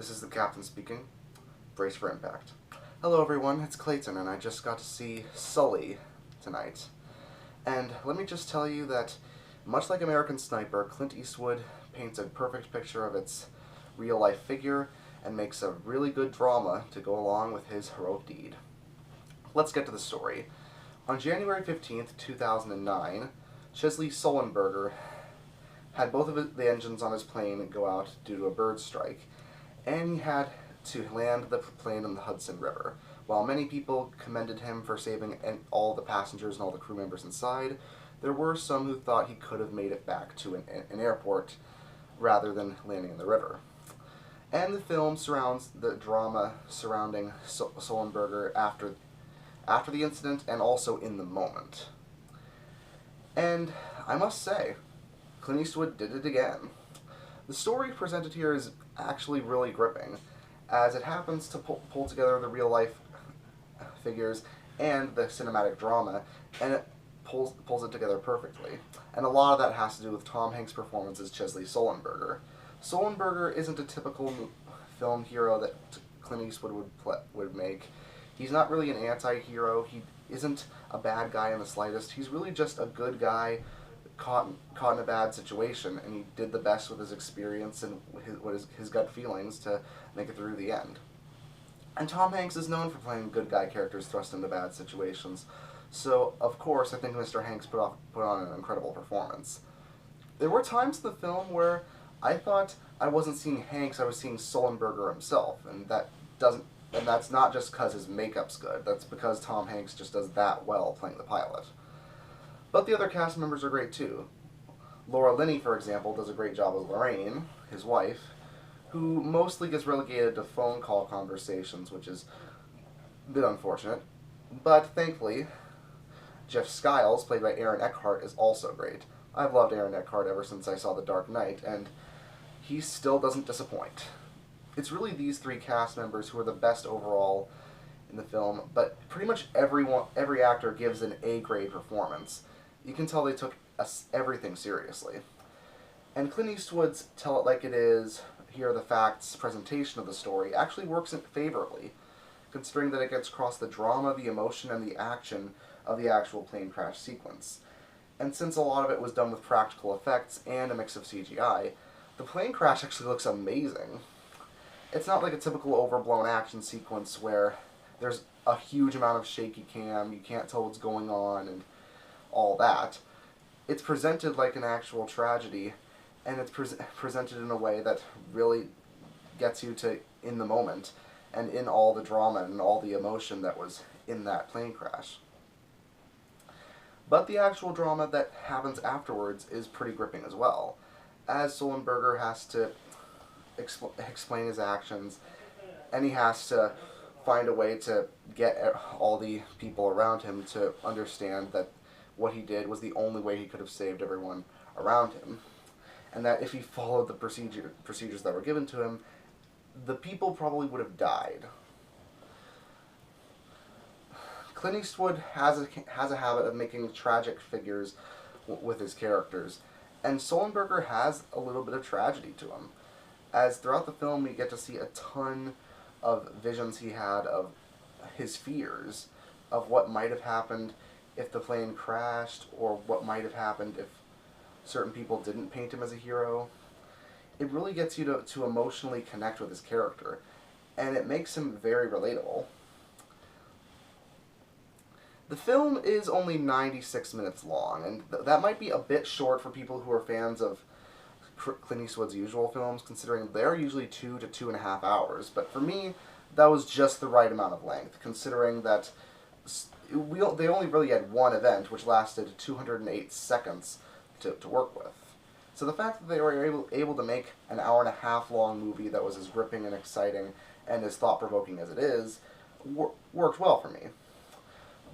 This is the captain speaking. Brace for impact. Hello everyone, it's Clayton, and I just got to see Sully tonight. And let me just tell you that, much like American Sniper, Clint Eastwood paints a perfect picture of its real-life figure and makes a really good drama to go along with his heroic deed. Let's get to the story. On January 15th, 2009, Chesley Sullenberger had both of the engines on his plane go out due to a bird strike, and he had to land the plane in the Hudson River. While many people commended him for saving all the passengers and all the crew members inside, there were some who thought he could have made it back to an airport rather than landing in the river. And the film surrounds the drama surrounding Sullenberger after the incident and also in the moment. And I must say, Clint Eastwood did it again. The story presented here is actually really gripping, as it happens to pull together the real-life figures and the cinematic drama, and it pulls it together perfectly. And a lot of that has to do with Tom Hanks' performance as Chesley Sullenberger. Sullenberger isn't a typical film hero that Clint Eastwood would make. He's not really an anti-hero. He isn't a bad guy in the slightest. He's really just a good guy caught in a bad situation, and he did the best with his experience and his gut feelings to make it through the end. And Tom Hanks is known for playing good guy characters thrust into bad situations, so of course I think Mr. Hanks put on an incredible performance. There were times in the film where I thought I wasn't seeing Hanks, I was seeing Sullenberger himself, and that's not just because his makeup's good, that's because Tom Hanks just does that well playing the pilot. But the other cast members are great too. Laura Linney, for example, does a great job as Lorraine, his wife, who mostly gets relegated to phone call conversations, which is a bit unfortunate. But thankfully, Jeff Skiles, played by Aaron Eckhart, is also great. I've loved Aaron Eckhart ever since I saw The Dark Knight, and he still doesn't disappoint. It's really these three cast members who are the best overall in the film, but pretty much every actor gives an A-grade performance. You can tell they took everything seriously. And Clint Eastwood's Tell It Like It Is, Here Are the Facts presentation of the story actually works favorably, considering that it gets across the drama, the emotion, and the action of the actual plane crash sequence. And since a lot of it was done with practical effects and a mix of CGI, the plane crash actually looks amazing. It's not like a typical overblown action sequence where there's a huge amount of shaky cam, you can't tell what's going on, and all that. It's presented like an actual tragedy, and it's presented in a way that really gets you in the moment, and in all the drama and all the emotion that was in that plane crash. But the actual drama that happens afterwards is pretty gripping as well, as Sullenberger has to explain his actions, and he has to find a way to get all the people around him to understand that what he did was the only way he could have saved everyone around him, and that if he followed the procedures that were given to him, the people probably would have died. Clint Eastwood has a habit of making tragic figures with his characters, and Sullenberger has a little bit of tragedy to him, as throughout the film we get to see a ton of visions he had of his fears, of what might have happened if the plane crashed, or what might have happened if certain people didn't paint him as a hero. It really gets you to emotionally connect with his character, and it makes him very relatable. The film is only 96 minutes long, and that might be a bit short for people who are fans of Clint Eastwood's usual films, considering they're usually 2 to 2.5 hours, but for me, that was just the right amount of length, considering that they only really had one event, which lasted 208 seconds to work with. So the fact that they were able to make an hour-and-a-half long movie that was as gripping and exciting and as thought-provoking as it is, worked well for me.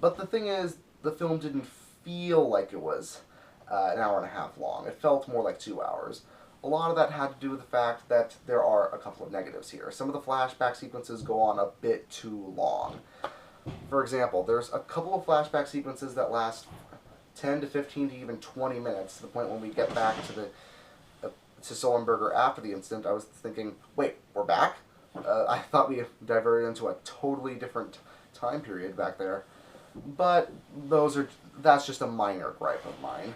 But the thing is, the film didn't feel like it was an hour-and-a-half long. It felt more like 2 hours. A lot of that had to do with the fact that there are a couple of negatives here. Some of the flashback sequences go on a bit too long. For example, there's a couple of flashback sequences that last 10 to 15 to even 20 minutes, to the point when we get back to Sullenberger after the incident, I was thinking, wait, we're back? I thought we diverted into a totally different time period back there. But that's just a minor gripe of mine.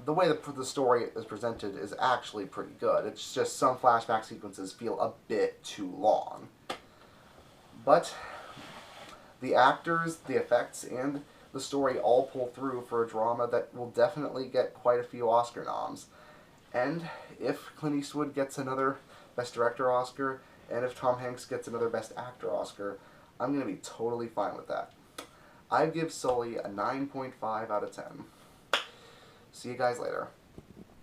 The way the story is presented is actually pretty good. It's just some flashback sequences feel a bit too long. But the actors, the effects, and the story all pull through for a drama that will definitely get quite a few Oscar noms. And if Clint Eastwood gets another Best Director Oscar, and if Tom Hanks gets another Best Actor Oscar, I'm going to be totally fine with that. I'd give Sully a 9.5 out of 10. See you guys later.